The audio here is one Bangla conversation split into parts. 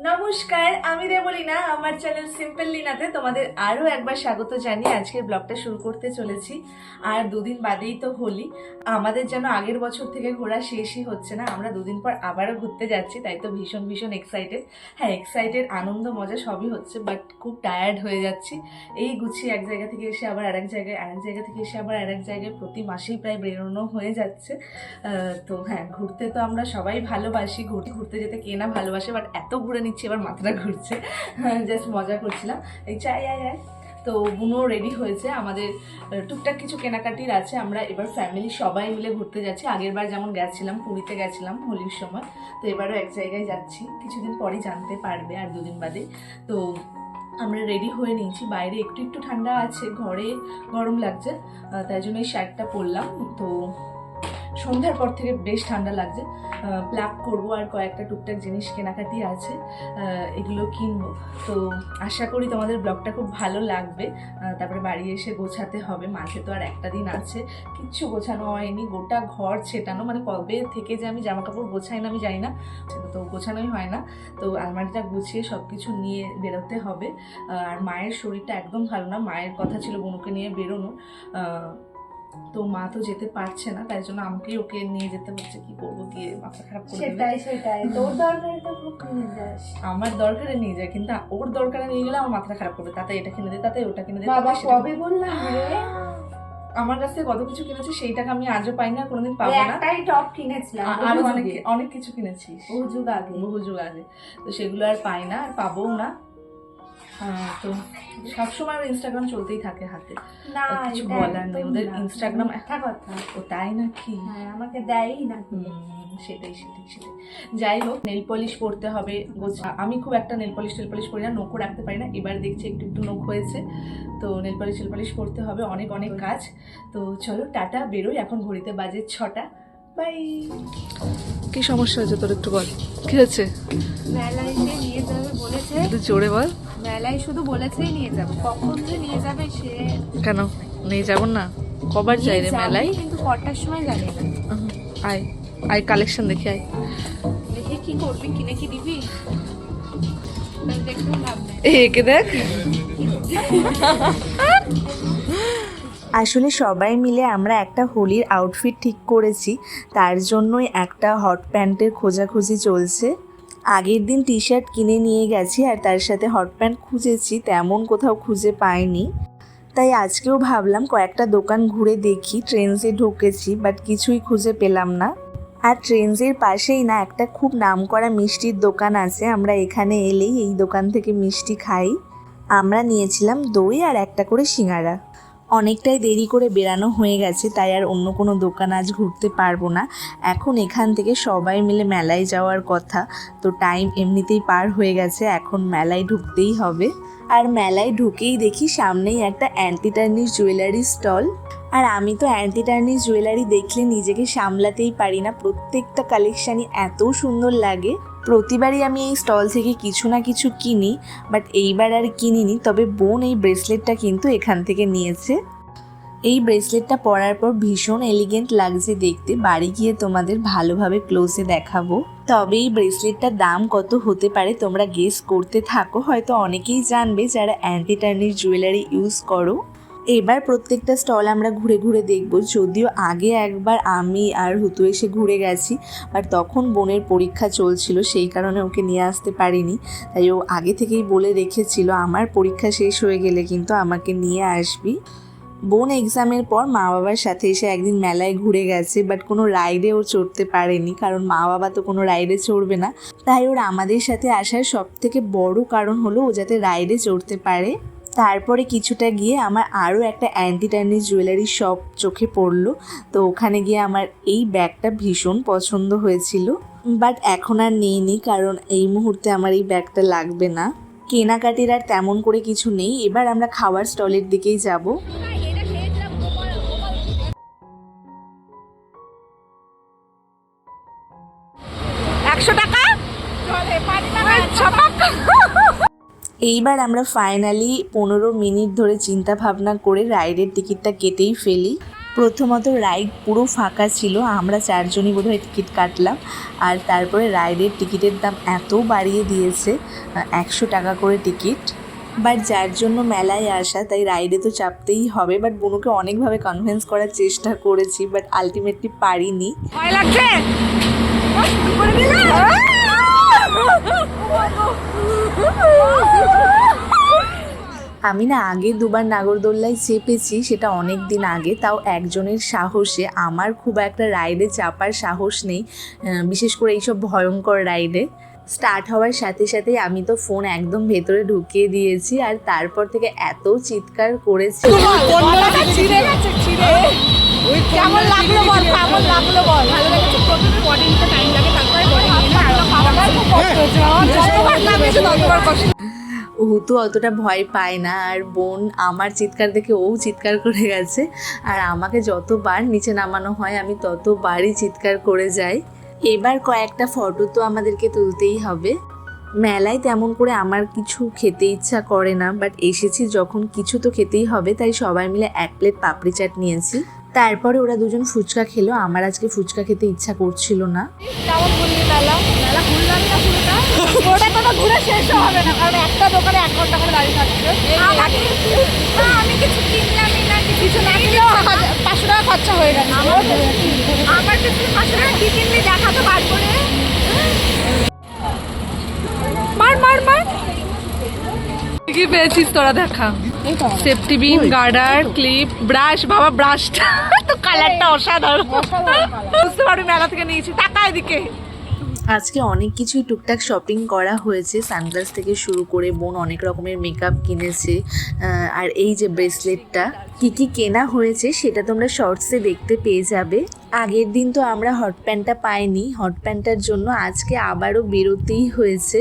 নমস্কার, আমি দেবলীনা। আমার চ্যানেল সিম্পল লিনাতে তোমাদের আরও একবার স্বাগত জানিয়ে আজকের ব্লগটা শুরু করতে চলেছি। আর দুদিন বাদেই তো হোলি। আমাদের যেন আগের বছর থেকে ঘোরা শেষই হচ্ছে না। আমরা দুদিন পর আবারও ঘুরতে যাচ্ছি, তাই তো ভীষণ ভীষণ এক্সাইটেড। হ্যাঁ, এক্সাইটেড, আনন্দ, মজা সবই হচ্ছে, বাট খুব টায়ার্ড হয়ে যাচ্ছি। এই গুছিয়ে এক জায়গা থেকে এসে আবার আরেক জায়গায়, আরেক জায়গা থেকে এসে আবার আরেক জায়গায় প্রতি মাসেই প্রায় বেরোনো হয়ে যাচ্ছে। তো হ্যাঁ, ঘুরতে তো আমরা সবাই ভালোবাসি, ঘুরতে যেতে কে না ভালোবাসে, বাট এত ঘুরে নিচ্ছি এবার মাথাটা ঘুরছে। জাস্ট মজা করছিলাম। এই চাই আয়। তো বুনো রেডি হয়েছে, আমাদের টুকটাক কিছু কেনাকাটির আছে। আমরা এবার ফ্যামিলি সবাই মিলে ঘুরতে যাচ্ছি। আগের বার যেমন গেছিলাম, পুরীতে গেছিলাম হোলির সময়, তো এবারও এক জায়গায় যাচ্ছি, কিছুদিন পরেই জানতে পারবে, আর দুদিন বাদে। তো আমরা রেডি হয়ে নিয়েছি। বাইরে একটু একটু ঠান্ডা আছে, ঘরে গরম লাগছে, তাই জন্য এই শার্টটা পরলাম। তো সন্ধ্যার পর থেকে বেশ ঠান্ডা লাগছে। প্লাগ করবো, আর কয়েকটা টুকটাক জিনিস কেনাকাটি আছে, এগুলো কিনবো। তো আশা করি তোমাদের ব্লগটা খুব ভালো লাগবে। তারপরে বাড়ি এসে গোছাতে হবে, মাঝে তো আর একটা দিন আছে, কিচ্ছু গোছানো হয়নি, গোটা ঘর ছেটানো, মানে কবে থেকে যে আমি জামা কাপড় গোছাই না আমি জানি না, তো গোছানোই হয় না। তো আলমারিটা গুছিয়ে সব কিছু নিয়ে বেরোতে হবে। আর মায়ের শরীরটা একদম ভালো না, মায়ের কথা ছিল বুনুকে নিয়ে বেরোনো, তো মা তো যেতে পারছে না, তাই জন্য আমাকেই ওকে নিয়ে যেতে হচ্ছে। কি করবো, গিয়ে মাথা খারাপ করে দেবে। সেটাই তোর দরকারে তো খুব নিয়ে যাস। আমার দরকারে নিয়ে যায়, কিন্তু ওর দরকারে নিয়ে গেলে আমার মাথা খারাপ করবে। তাতে এটা কিনে দে, তাতে ওটা কিনে দে। বাবা কবে বললাম রে, আমার কাছ থেকে কত কিছু কিনেছি, সেই টাকা আমি আজও পাই না, কোনোদিন পাবো না। একটাই টপ কিনেছিলাম, আরো অনেক কিছু কিনেছিস বহু যুগ আগে, তো সেগুলো আর পাই না, আর পাবো না। তো সবসময় ইনস্টাগ্রাম চলতেই থাকে হাতে, না কিছু বলার নেই। ওদের ইনস্টাগ্রাম একটা কথা, ও তাই নাকি? হ্যাঁ, আমাকে দেয়ই না। সেটাই। যাই হোক, নেল পলিশ করতে হবে। আমি খুব একটা নেল পলিশ করি না, নখও রাখতে পারি না। এবার দেখছি একটু একটু নখ হয়েছে, তো নেল পলিশ করতে হবে, অনেক কাজ। তো চলো টাটা, বেরোই। এখন ঘড়িতে বাজে 6টা। বাই। কি সমস্যা হয়েছে তোর, একটু বল, কি হয়েছে? মেলায় যে নিয়ে যাবে বলেছে, একটু জোরে বল। মেলায় শুধু বলেছেই নিয়ে যাবে, কখন যে নিয়ে যাবে সে কেন নিয়ে যাব না? কবার যাই রে মেলায়? কিন্তু কটার সময় জানি না। আয় কালেকশন দেখে আয়। দেখে কি করবি, কিনে কি দিবি? দেখতে লাভ নেই, একে দেখ। আসলে সবাই মিলে আমরা একটা হোলির আউটফিট ঠিক করেছি, তার জন্যই একটা হট প্যান্টের খোঁজাখুঁজি চলছে। আগের দিন টি শার্ট কিনে নিয়ে গেছি, আর তার সাথে হট প্যান্ট খুঁজেছি, তেমন কোথাও খুঁজে পাইনি। তাই আজকেও ভাবলাম কয়েকটা দোকান ঘুরে দেখি। ট্রেন্ডসে ঢুকেছি, বাট কিছুই খুঁজে পেলাম না। আর ট্রেন্ডসের পাশেই না একটা খুব নামকরা মিষ্টির দোকান আছে, আমরা এখানে এলেই এই দোকান থেকে মিষ্টি খাই। আমরা নিয়েছিলাম দই আর একটা করে সিঙ্গারা। অনেকটাই দেরি করে বেরানো হয়ে গেছে, তাই আর অন্য কোনো দোকান আজ ঘুরতে পারবো না। এখন এখান থেকে সবাই মিলে মেলায় যাওয়ার কথা, তো টাইম এমনিতেই পার হয়ে গেছে, এখন মেলায় ঢুকতেই হবে। আর মেলায় ঢুকেই দেখি সামনেই একটা অ্যান্টি টার্নিশ জুয়েলারি স্টল। আর আমি তো অ্যান্টি টার্নিশ জুয়েলারি দেখলে নিজেকে সামলাতেই পারি না, প্রত্যেকটা কালেকশানই এত সুন্দর লাগে। প্রতিবারই আমি এই স্টল থেকে কিছু না কিছু কিনি, বাট এইবার আর কিনিনি। তবে বোন এই ব্রেসলেটটা কিন্তু এখান থেকে নিয়েছে। এই ব্রেসলেটটা পরার পর ভীষণ এলিগেন্ট লাগছে দেখতে, বাড়ি গিয়ে তোমাদের ভালোভাবে ক্লোজে দেখাবো। তবে এই ব্রেসলেটটার দাম কত হতে পারে তোমরা গেস করতে থাকো, হয়তো অনেকেই জানবে যারা অ্যান্টি টার্নিশ জুয়েলারি ইউজ করো। এবার প্রত্যেকটা স্টল আমরা ঘুরে ঘুরে দেখব। যদিও আগে একবার আমি আর হুতু এসে ঘুরে গেছি, বাট তখন বোনের পরীক্ষা চলছিল, সেই কারণে ওকে নিয়ে আসতে পারিনি। তাই ও আগে থেকেই বলে রেখেছিল আমার পরীক্ষা শেষ হয়ে গেলে কিন্তু আমাকে নিয়ে আসবি। বোন এক্সামের পর মা বাবার সাথে এসে একদিন মেলায় ঘুরে গেছে, বাট কোনো রাইডে ও চড়তে পারেনি, কারণ মা বাবা তো কোনো রাইডে চড়বে না। তাই ওর আমাদের সাথে আসার সবথেকে বড় কারণ হলো ও যাতে রাইডে চড়তে পারে। তারপরে কিছুটা গিয়ে আমার আরও একটা অ্যান্টি টার্নিশ জুয়েলারি শপ চোখে পড়লো, তো ওখানে গিয়ে আমার এই ব্যাগটা ভীষণ পছন্দ হয়েছিল, বাট এখন আর নিইনি, কারণ এই মুহূর্তে আমার এই ব্যাগটা লাগবে না। কেনাকাটির আর তেমন করে কিছু নেই। এবার আমরা খাওয়ার স্টলের দিকেই যাব। এইবার আমরা ফাইনালি 15 মিনিট ধরে চিন্তা ভাবনা করে রাইডের টিকিটটা কেটেই ফেলি। প্রথমত রাইড পুরো ফাঁকা ছিল, আমরা 4 জনই বোধহয় টিকিট কাটলাম। আর তারপরে রাইডের টিকিটের দাম এত বাড়িয়ে দিয়েছে, 100 টাকা করে টিকিট। বাট যার জন্য মেলায় আসা, তাই রাইডে তো চাপতেই হবে। বাট বুনুকে অনেকভাবে কনভিন্স করার চেষ্টা করেছি, বাট আলটিমেটলি পারিনি। ভয় লাগছে? আমি না আগে দুবার নাগরদোল্লায় চেপেছি, সেটা অনেক দিন আগে, তাও একজনের সাহসে। আমার খুব একটা রাইডে চাপার সাহস নেই, বিশেষ করে এইসব ভয়ঙ্কর রাইডে। স্টার্ট হওয়ার সাথে সাথেই আমি তো ফোন একদম ভেতরে ঢুকিয়ে দিয়েছি, আর তারপর থেকে এত চিৎকার করেছি। কেমন লাগলো বল, কেমন লাগলো বল? ভালো লেগেছে। প্রথমে বডি নিতে টাইম লাগে, তারপরে বডি নিয়ে না আরো খাওয়াটা খুব কষ্ট হচ্ছে। যতবার নামিয়েছে ততবার কষ্ট। ও তো অতটা ভয় পায় না, আর বোন আমার চিৎকার দেখে ও চিৎকার করে গেছে। আর আমাকে যতবার নিচে নামানো হয় আমি ততবারই চিৎকার করে যাই। এবার কয়েকটা ফটো তো আমাদেরকে তুলতেই হবে। মেলায় তেমন করে আমার কিছু খেতে ইচ্ছা করে না, বাট এসেছি যখন কিছু তো খেতেই হবে, তাই সবাই মিলে 1 প্লেট পাপড়ি চাট নিয়েছি। তারপরে ওরা দুজন ফুচকা খেলো, আমার আজকে ফুচকা খেতে ইচ্ছা করছিল না। কেমন ঘুরলি মেলা? মেলা ঘুরলাম না পুরোটা, পুরোটা তো ঘুরে শেষ হবে না, কারণ একটা দোকানে 1 ঘন্টা করে দাঁড়িয়ে থাকছে। আমি কিছু কিনলামই না, কিছু না কিনলেও 500 টাকা খরচা হয়ে গেছে। আমার কিছু 500 টাকা কি কিনলি দেখা তো বার করে। মার মার মার। কি পেয়েছিস তোরা দেখা? সেফটি বিন, গার্ডার, ক্লিপ, ব্রাশ। বাবা ব্রাশটা তো কালারটা অসাধারণ, বুঝতে পারবি মেলা থেকে নিয়েছি। টাকা এদিকে। আজকে অনেক কিছুই টুকটাক শপিং করা হয়েছে, সানগ্লাস থেকে শুরু করে বোন অনেক রকমের মেকআপ কিনেছে। আর এই যে ব্রেসলেটটা, কি কেনা হয়েছে সেটা তোমরা শর্টসে দেখতে পেয়ে যাবে। আগের দিন তো আমরা হট প্যান্টটা পাইনি, হট প্যান্টটার জন্য আজকে আবারও বেরোতেই হয়েছে।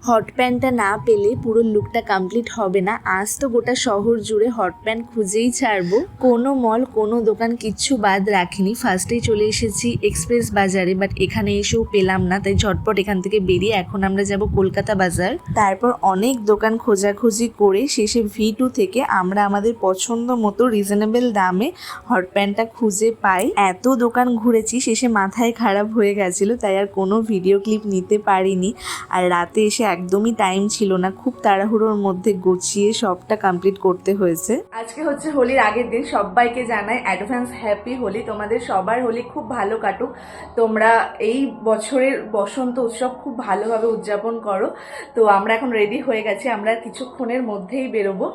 হট প্যান্টটা না পেলে পুরো লুকটা কমপ্লিট হবে না। আজ তো গোটা শহর জুড়ে হট প্যান্ট খুঁজেই ছাড়বো, কোনো মল কোনো দোকান কিচ্ছু বাদ রাখিনি। ফার্স্টেই চলে এসেছি এক্সপ্রেস বাজারে, বাট এখানে এসেও পেলাম না, তাই ঝটপট এখান থেকে বেরিয়ে এখন আমরা যাব কলকাতা বাজার। তারপর অনেক দোকান খোঁজাখুঁজি করে শেষে V2 থেকে আমরা আমাদের পছন্দ মতো রিজনেবল দামে হট প্যান্টটা খুঁজে পাই। এত দোকান ঘুরেছি, শেষে মাথায় খারাপ হয়ে গেছিলো, তাই আর কোনো ভিডিও ক্লিপ নিতে পারিনি। আর রাতে এসে একদমই টাইম ছিল না, খুব তাড়াহুড়োর মধ্যে গুছিয়ে সবটা কমপ্লিট করতে হয়েছে। আজকে হচ্ছে হোলির আগের দিন। সবাইকে জানাই অ্যাডভান্স হ্যাপি হোলি। তোমাদের সবার হোলি খুব ভালো কাটুক, তোমরা এই বছরের বসন্ত উৎসব খুব ভালোভাবে উদযাপন করো। তো আমরা এখন রেডি হয়ে গেছি, আমরা কিছুক্ষণের মধ্যেই বেরোবো।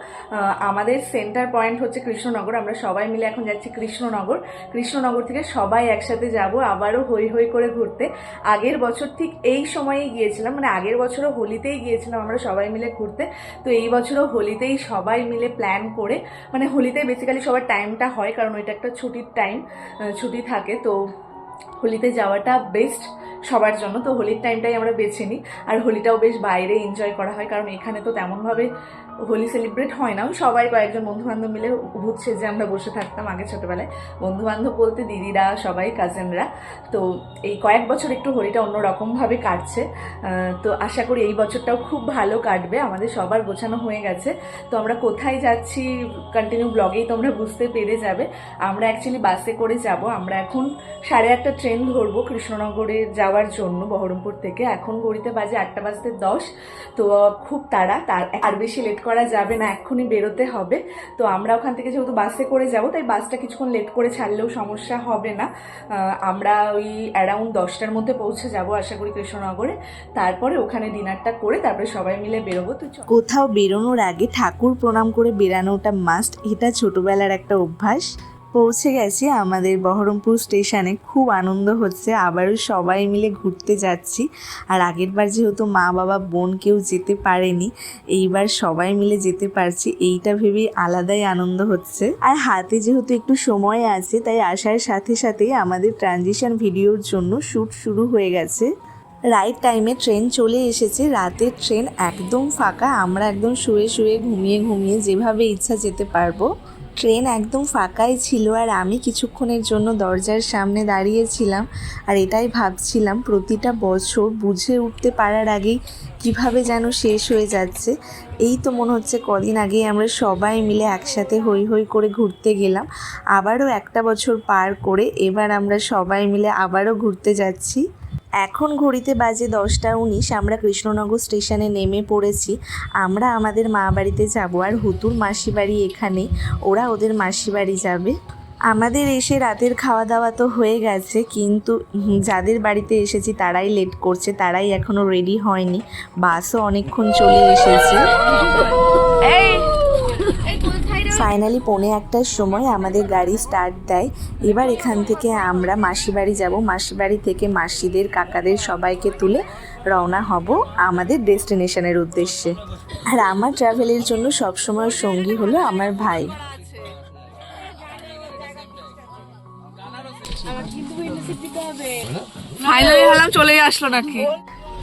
আমাদের সেন্টার পয়েন্ট হচ্ছে কৃষ্ণনগর, আমরা সবাই মিলে এখন যাচ্ছি কৃষ্ণনগর। কৃষ্ণনগর থেকে সবাই একসাথে যাব আবারও হই হই করে ঘুরতে। আগের বছর ঠিক এই সময়েই গিয়েছিলাম, মানে আগের বছরও হোলিতেই গিয়েছিলাম আমরা সবাই মিলে ঘুরতে। তো এই বছরও হোলিতেই সবাই মিলে প্ল্যান করে, মানে হোলিতেই বেসিক্যালি সবার টাইমটা হয়, কারণ ওইটা একটা ছুটির টাইম, ছুটি থাকে। তো হোলিতে যাওয়াটা বেস্ট সবার জন্য, তো হোলির টাইমটাই আমরা বেছে নিই। আর হোলিটাও বেশ বাইরে এনজয় করা হয়, কারণ এখানে তো তেমনভাবে হোলি সেলিব্রেট হয় না। সবাই কয়েকজন বন্ধুবান্ধব মিলে ভূত সেজে আমরা বসে থাকতাম আগে ছোটোবেলায়। বন্ধুবান্ধব বলতে দিদিরা, সবাই কাজিনরা। তো এই কয়েক বছর একটু হোলিটা অন্যরকমভাবে কাটছে। তো আশা করি এই বছরটাও খুব ভালো কাটবে। আমাদের সবার গোছানো হয়ে গেছে। তো আমরা কোথায় যাচ্ছি কন্টিনিউ ব্লগেই তোমরা বুঝতে পেরে যাবে। আমরা অ্যাকচুয়ালি বাসে করে যাব। আমরা এখন 8:30 ট্রেন ধরবো কৃষ্ণনগরে যাওয়ার জন্য বহরমপুর থেকে। এখন ঘড়িতে বাজে 8:10। তো খুব তাড়া, আর বেশি লেট করা যাবে না, এক্ষুনি বেরোতে হবে। তো আমরা ওখান থেকে যেহেতু বাসে করে যাব, তাই বাসটা কিছুক্ষণ লেট করে ছাড়লেও সমস্যা হবে না। আমরা ওই অ্যারাউন্ড 10টার মধ্যে পৌঁছে যাব আশা করি কৃষ্ণনগরে। তারপরে ওখানে ডিনারটা করে তারপরে সবাই মিলে বেরোবো। তো কোথাও বেরোনোর আগে ঠাকুর প্রণাম করে বেরানোটা মাস্ট, এটা ছোটবেলার একটা অভ্যাস। পৌঁছে গেছি আমাদের বহরমপুর স্টেশনে, খুব আনন্দ হচ্ছে, আবারও সবাই মিলে ঘুরতে যাচ্ছি। আর আগের বার যেহেতু মা বাবা বোন কেউ যেতে পারেনি, এইবার সবাই মিলে যেতে পারছি, এইটা ভেবেই আলাদাই আনন্দ হচ্ছে। আর হাতে যেহেতু একটু সময় আছে, তাই আসার সাথে সাথেই আমাদের ট্রানজিশন ভিডিওর জন্য শ্যুট শুরু হয়ে গেছে। রাইট টাইমে ট্রেন চলে এসেছে, রাতের ট্রেন একদম ফাঁকা, আমরা একদম শুয়ে শুয়ে ঘুমিয়ে ঘুমিয়ে যেভাবে ইচ্ছা যেতে পারবো। ট্রেন একদম ফাঁকাই ছিল আর আমি কিছুক্ষণের জন্য দরজার সামনে দাঁড়িয়েছিলাম আর এটাই ভাবছিলাম প্রতিটা বছর বুঝে উঠতে পারার আগেই কিভাবে যেন শেষ হয়ে যাচ্ছে। এই তো মনে হচ্ছে কদিন আগেই আমরা সবাই মিলে একসাথে হই হই করে ঘুরতে গেলাম, আবারও একটা বছর পার করে এবার আমরা সবাই মিলে আবারও ঘুরতে যাচ্ছি। এখন ঘড়িতে বাজে 10টা 19। আমরা কৃষ্ণনগর স্টেশনে নেমে পড়েছি। আমরা আমাদের মা বাড়িতে যাব আর হুতুর মাসি বাড়ি এখানে, ওরা ওদের মাসি বাড়ি যাবে। আমাদের এসে রাতের খাওয়া দাওয়া তো হয়ে গেছে, কিন্তু যাদের বাড়িতে এসেছি তারাই লেট করছে, তারাই এখনও রেডি হয়নি। বাসও অনেকক্ষণ চলে এসেছে। ফাইনালি 1:45টার সময় আমাদের গাড়ি স্টার্ট দেয়। এবার এখান থেকে আমরা মাসি বাড়ি যাব। মাসি বাড়ি থেকে মাসিদের কাকাদের সবাইকে তুলে রওনা হব আমাদের ডেস্টিনেশনের উদ্দেশ্যে। আর আমার ট্রাভেলের জন্য সবসময় সঙ্গী হলো আমার ভাই। ফাইনালি হলাম, চলেই আসলো নাকি।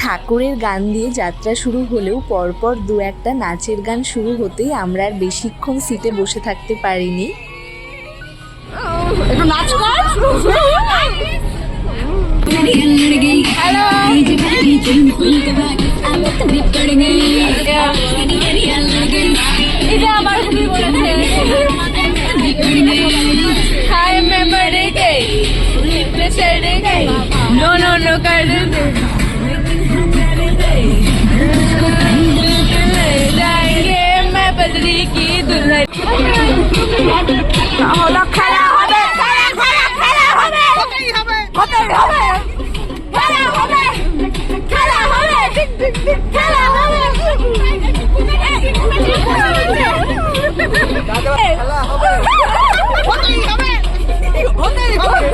ঠাকুরের গান দিয়ে যাত্রা শুরু হলেও পরপর 2-1টা নাচের গান শুরু হতেই আমরা আর বেশিক্ষণ সিটে বসে থাকতে পারিনি। একটু নাচ কর। এটা আমার খুবই বলেছে। No, no, no, मैं बदली की दुल्हन। হলো খেলা হবে, খেলা খেলা খেলা হবে, হতেই হবে, হতেই হবে, খেলা হবে, খেলা হবে, ঠিক ঠিক ঠিক খেলা হবে, খেলা হবে, হতেই হবে, হতেই হবে।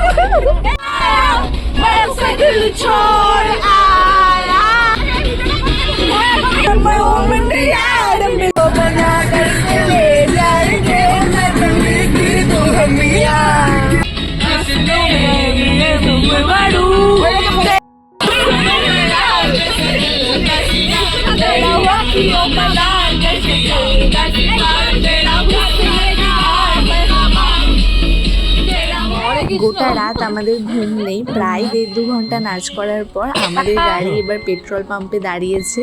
मैं दिल छोड़ आया, मैं उम्र यार में तो बना करके ले जाएंगे, मैं दिल्ली की दुल्हनिया। तुम बड़ू तेरा वाकियों का लाल जैसे तेरा গোটা রাত আমাদের ঘুম নেই। প্রায় 1.5-2 ঘন্টা নাচ করার পর আমাদের গাড়ি এবার পেট্রোল পাম্পে দাঁড়িয়েছে।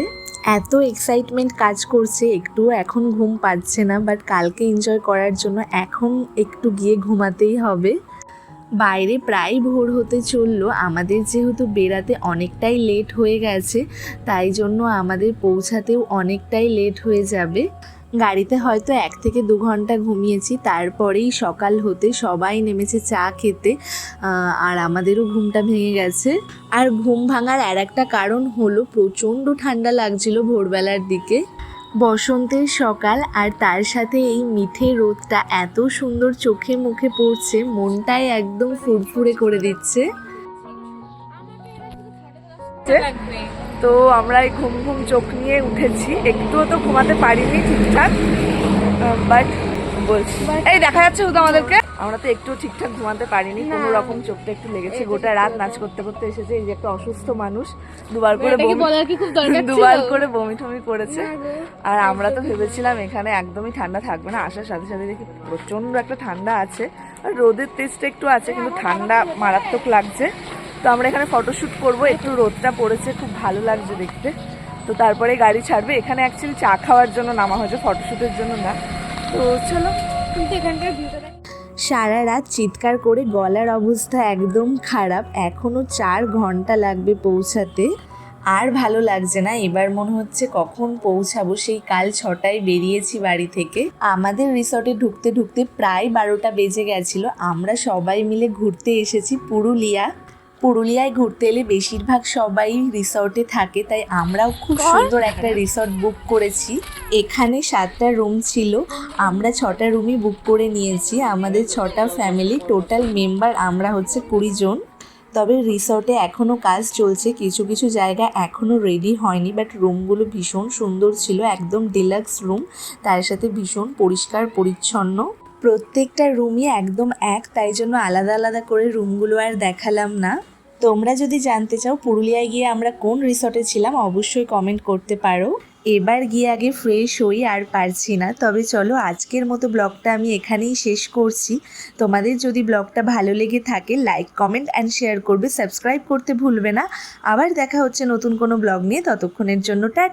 এত এক্সাইটমেন্ট কাজ করছে, একটুও এখন ঘুম পাচ্ছে না, বাট কালকে এনজয় করার জন্য এখন একটু গিয়ে ঘুমাতেই হবে। বাইরে প্রায় ভোর হতে চললো। আমাদের যেহেতু বেরাতে অনেকটাই লেট হয়ে গেছে, তাই জন্য আমাদের পৌঁছাতেও অনেকটাই লেট হয়ে যাবে। গাড়িতে হয়তো 1 থেকে 2 ঘন্টা ঘুমিয়েছি, তারপরেই সকাল হতে সবাই নেমেছে চা খেতে, আর আমাদেরও ঘুমটা ভেঙে গেছে। আর ঘুম ভাঙার আর একটা কারণ হলো প্রচণ্ড ঠান্ডা লাগছিল ভোরবেলার দিকে। বসন্তের সকাল আর তার সাথে এই মিঠে রোদটা এত সুন্দর চোখে মুখে পড়ছে, মনটাই একদম ফুরফুরে করে দিচ্ছে। তো আমরা এই ঘুম ঘুম চোখ নিয়ে উঠেছি, একটুও তো ঘুমাতে পারিনি ঠিকঠাক, বাট বলছি এই দেখা যাচ্ছে শুধু আমাদেরকে, আমরা তো একটু ঠিকঠাক ঘুমাতে পারিনি, কোনো রকম চোখটা একটু লেগেছে। গোটা রাত নাচ করতে করতে এসেছে। এই যে একটা অসুস্থ মানুষ দুবার করে বমি টমি করেছে। আর আমরা তো ভেবেছিলাম এখানে একদমই ঠান্ডা থাকবে না, আসার সাথে সাথে দেখি প্রচন্ড একটা ঠান্ডা আছে, আর রোদের তেজটা একটু আছে, কিন্তু ঠান্ডা মারাত্মক লাগছে। তো আমরা এখানে ফটোশ্যুট করব, একটু রোদটা পড়েছে, খুব ভালো লাগছে দেখতে। তো তারপরে গাড়ি ছাড়বে। এখানে অ্যাকচুয়ালি চা খাওয়ার জন্য নামা হয়েছে, ফটোশ্যুটের জন্য না। তো চলো, কিন্তু এখানকার ভিউটা সারা রাত চিৎকার করে গলার অবস্থা একদম খারাপ। এখনও 4 ঘন্টা লাগবে পৌঁছাতে। আর ভালো লাগছে না, এবার মনে হচ্ছে কখন পৌঁছাবো। সেই কাল 6টায় বেরিয়েছি বাড়ি থেকে। আমাদের রিসর্টে ঢুকতে ঢুকতে প্রায় 12টা বেজে গেছিলো। আমরা সবাই মিলে ঘুরতে এসেছি পুরুলিয়ায় ঘুরতে এলে বেশিরভাগ সবাই রিসর্টে থাকে, তাই আমরাও খুব সুন্দর একটা রিসর্ট বুক করেছি। এখানে 7টা রুম ছিল, আমরা 6টা রুমই বুক করে নিয়েছি। আমাদের 6টা ফ্যামিলি, টোটাল মেম্বার আমরা হচ্ছে 20 জন। তবে রিসর্টে এখনও কাজ চলছে, কিছু কিছু জায়গা এখনও রেডি হয়নি, বাট রুমগুলো ভীষণ সুন্দর ছিল, একদম ডিলাক্স রুম, তার সাথে ভীষণ পরিষ্কার পরিচ্ছন্ন। প্রত্যেকটা রুমই একদম এক, তাই জন্য আলাদা আলাদা করে রুমগুলো আর দেখালাম না। তোমরা যদি জানতে চাও পুরুলিয়ায় গিয়ে আমরা কোন রিসর্টে ছিলাম, অবশ্যই কমেন্ট করতে পারো। এবার গিয়ে আগে ফ্রেশ হই, আর পারছি না। তবে চলো আজকের মতো ব্লগটা আমি এখানেই শেষ করছি। তোমাদের যদি ব্লগটা ভালো লেগে থাকে লাইক কমেন্ট অ্যান্ড শেয়ার করবে, সাবস্ক্রাইব করতে ভুলবে না। আবার দেখা হচ্ছে নতুন কোনো ব্লগ নিয়ে, ততক্ষণের জন্য টাটা।